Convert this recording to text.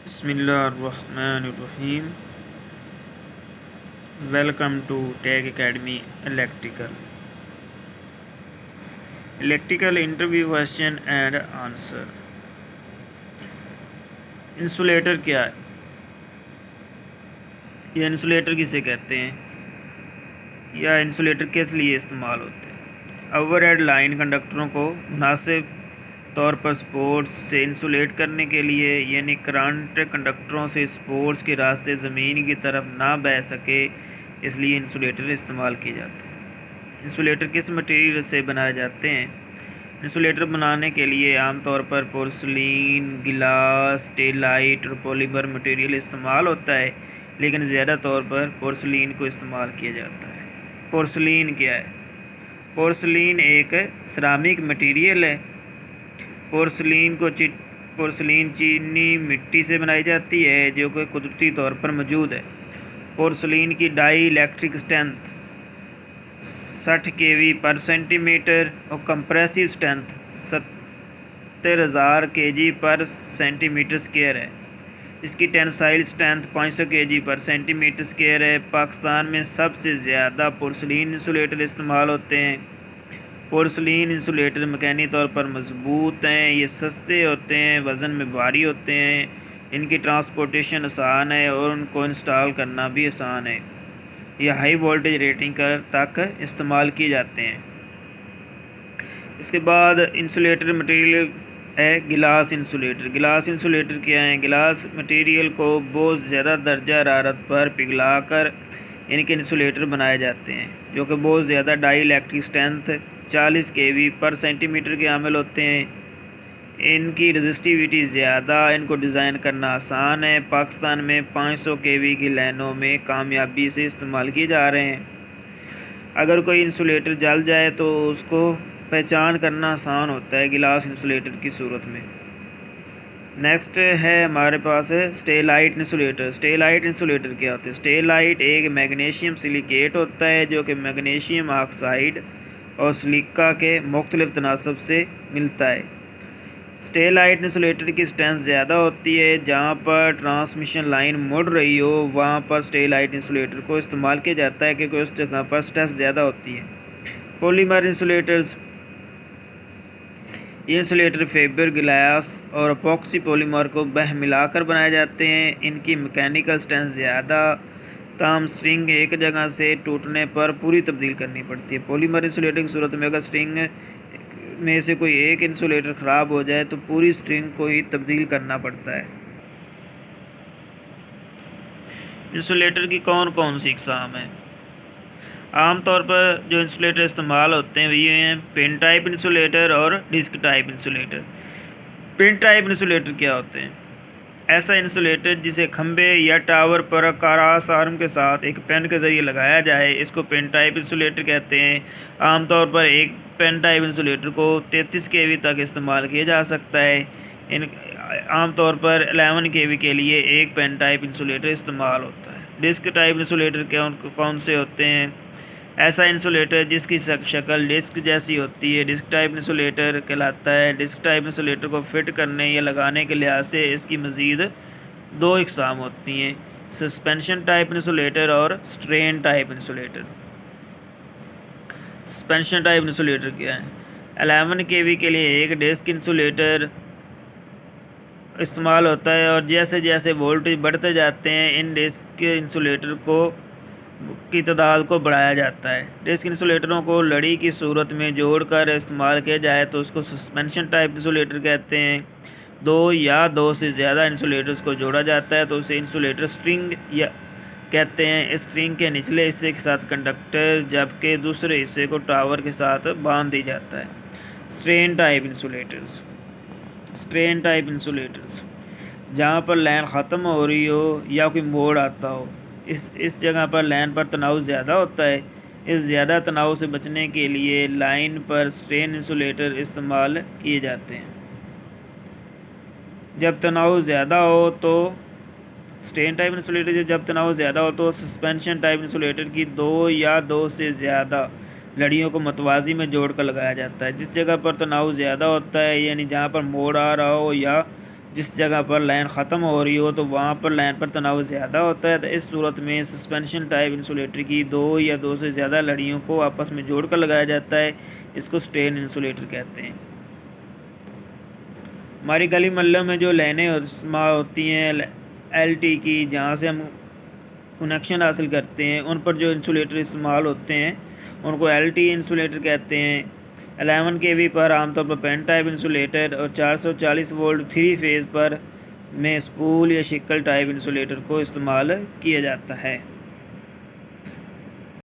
بسم اللہ الرحمن الرحیم. Welcome to Tag academy electrical interview question and answer. Insulator کیا ہے؟ یا انسولیٹر کسے کہتے ہیں؟ یا انسولیٹر کس لیے استعمال ہوتے ہیں؟ اوور ہیڈ لائن کنڈکٹروں کو مناسب طور پر سپورٹس سے انسولیٹ کرنے کے لیے، یعنی کرنٹ کنڈکٹروں سے سپورٹس کے راستے زمین کی طرف نہ بہہ سکے، اس لیے انسولیٹر استعمال کیے جاتے ہیں. انسولیٹر کس مٹیریل سے بنائے جاتے ہیں؟ انسولیٹر بنانے کے لیے عام طور پر پورسلین، گلاس، اسٹیلائٹ اور پولیمر مٹیریل استعمال ہوتا ہے، لیکن زیادہ طور پر پورسلین کو استعمال کیا جاتا ہے. پورسلین کیا ہے؟ پورسلین ایک سیرامک مٹیریل ہے. پورسلین چینی مٹی سے بنائی جاتی ہے، جو کہ قدرتی طور پر موجود ہے. پورسلین کی ڈائی الیکٹرک اسٹرینتھ 60 kV پر سینٹی میٹر اور کمپریسو اسٹرینتھ 70,000 kg پر سینٹی میٹر اسکوائر ہے. اس کی ٹینسائل اسٹرینتھ 500 kg پر سینٹی میٹر اسکوائر ہے. پاکستان میں سب سے زیادہ پورسلین انسولیٹر استعمال ہوتے ہیں. پورسلین انسولیٹر مکینی طور پر مضبوط ہیں، یہ سستے ہوتے ہیں، وزن میں بھاری ہوتے ہیں، ان کی ٹرانسپورٹیشن آسان ہے اور ان کو انسٹال کرنا بھی آسان ہے. یہ ہائی وولٹیج ریٹنگ تک استعمال کیے جاتے ہیں. اس کے بعد انسولیٹر مٹیریل ہے گلاس انسولیٹر. گلاس انسولیٹر کیا ہیں؟ گلاس مٹیریل کو بہت زیادہ درجہ حرارت پر پگھلا کر ان کے انسولیٹر بنائے جاتے ہیں، جو کہ بہت زیادہ ڈائی الیکٹرک اسٹرینتھ 40 kV پر سینٹی میٹر کے حامل ہوتے ہیں. ان کی رزسٹیوٹی زیادہ، ان کو ڈیزائن کرنا آسان ہے. پاکستان میں 500 kV کی لائنوں میں کامیابی سے استعمال کیے جا رہے ہیں. اگر کوئی انسولیٹر جل جائے تو اس کو پہچان کرنا آسان ہوتا ہے گلاس انسولیٹر کی صورت میں. نیکسٹ ہے ہمارے پاس اسٹیلائٹ انسولیٹر. اسٹیلائٹ انسولیٹر کیا ہوتا ہے؟ اسٹیلائٹ ایک میگنیشیم سلیکیٹ ہوتا ہے، جو کہ میگنیشیم آکسائڈ اور سلیکا کے مختلف تناسب سے ملتا ہے. اسٹیلائٹ انسولیٹر کی اسٹرینتھ زیادہ ہوتی ہے. جہاں پر ٹرانسمیشن لائن مڑ رہی ہو وہاں پر اسٹیلائٹ انسولیٹر کو استعمال کیا جاتا ہے، کیونکہ اس جگہ پر اسٹریس زیادہ ہوتی ہے. پولیمر انسولیٹرز، یہ انسولیٹر فائبر گلاس اور اپوکسی پولیمر کو بہہ ملا کر بنائے جاتے ہیں. ان کی میکینیکل اسٹرینتھ زیادہ، تاہم سٹرنگ ایک جگہ سے ٹوٹنے پر پوری تبدیل کرنی پڑتی ہے. پولیمر انسولیٹر کی صورت میں اگر سٹرنگ میں سے کوئی ایک انسولیٹر خراب ہو جائے تو پوری سٹرنگ کو ہی تبدیل کرنا پڑتا ہے. انسولیٹر کی کون کون سی اقسام ہیں؟ عام طور پر جو انسولیٹر استعمال ہوتے ہیں وہ یہ ہیں: پن ٹائپ انسولیٹر اور ڈسک ٹائپ انسولیٹر. پن ٹائپ انسولیٹر کیا ہوتے ہیں؟ ایسا انسولیٹر جسے کھمبے یا ٹاور پر کراس آرم کے ساتھ ایک پن کے ذریعے لگایا جائے، اس کو پن ٹائپ انسولیٹر کہتے ہیں. عام طور پر ایک پن ٹائپ انسولیٹر کو 33 kV تک استعمال کیا جا سکتا ہے. عام طور پر 11 kV کے لیے ایک پن ٹائپ انسولیٹر استعمال ہوتا ہے. ڈسک ٹائپ انسولیٹر کون سے ہوتے ہیں؟ ایسا انسولیٹر جس کی شکل ڈسک جیسی ہوتی ہے ڈسک ٹائپ انسولیٹر کہلاتا ہے. ڈسک ٹائپ انسولیٹر کو فٹ کرنے یا لگانے کے لحاظ سے اس کی مزید دو اقسام ہوتی ہیں: سسپینشن ٹائپ انسولیٹر اور strain type insulator. Suspension type insulator کیا ہے؟ 11 kV کے لیے ایک ڈسک انسولیٹر استعمال ہوتا ہے، اور جیسے جیسے وولٹیج بڑھتے جاتے ہیں ان ڈسک انسولیٹر کی تعداد کو بڑھایا جاتا ہے. ڈسک انسولیٹروں کو لڑی کی صورت میں جوڑ کر استعمال کیا جائے تو اس کو سسپینشن ٹائپ انسولیٹر کہتے ہیں. دو یا دو سے زیادہ انسولیٹرز کو جوڑا جاتا ہے تو اسے انسولیٹر سٹرنگ کہتے ہیں. اس سٹرنگ کے نچلے حصے کے ساتھ کنڈکٹر جبکہ دوسرے حصے کو ٹاور کے ساتھ باندھ دی جاتا ہے. Strain type insulators. Strain type insulators جہاں پر لائن ختم ہو رہی ہو یا کوئی موڑ آتا ہو، اس جگہ پر لائن پر تناؤ زیادہ ہوتا ہے. اس زیادہ تناؤ سے بچنے کے لیے لائن پر سٹرین انسولیٹر استعمال کیے جاتے ہیں. جب تناؤ زیادہ ہو تو سٹرین ٹائپ انسولیٹر جب تناؤ زیادہ ہو تو سسپینشن ٹائپ انسولیٹر کی دو یا دو سے زیادہ لڑیوں کو متوازی میں جوڑ کر لگایا جاتا ہے. جس جگہ پر تناؤ زیادہ ہوتا ہے، یعنی جہاں پر موڑ آ رہا ہو یا جس جگہ پر لائن ختم ہو رہی ہو تو وہاں پر لائن پر تناؤ زیادہ ہوتا ہے، تو اس صورت میں سسپینشن ٹائپ انسولیٹر کی 2 یا 2 سے زیادہ لڑیوں کو آپس میں جوڑ کر لگایا جاتا ہے، اس کو سٹین انسولیٹر کہتے ہیں۔ ہماری گلی محلوں میں جو لائنیں استعمال ہوتی ہیں ایل ٹی کی، جہاں سے ہم کنیکشن حاصل کرتے ہیں، ان پر جو انسولیٹر استعمال ہوتے ہیں ان کو ایل ٹی انسولیٹر کہتے ہیں۔ 11 kV پر عام طور پر پین ٹائپ انسولیٹر اور 440 وولٹ 3 فیز پر میں اسپول یا شکل ٹائپ انسولیٹر کو استعمال کیا جاتا ہے۔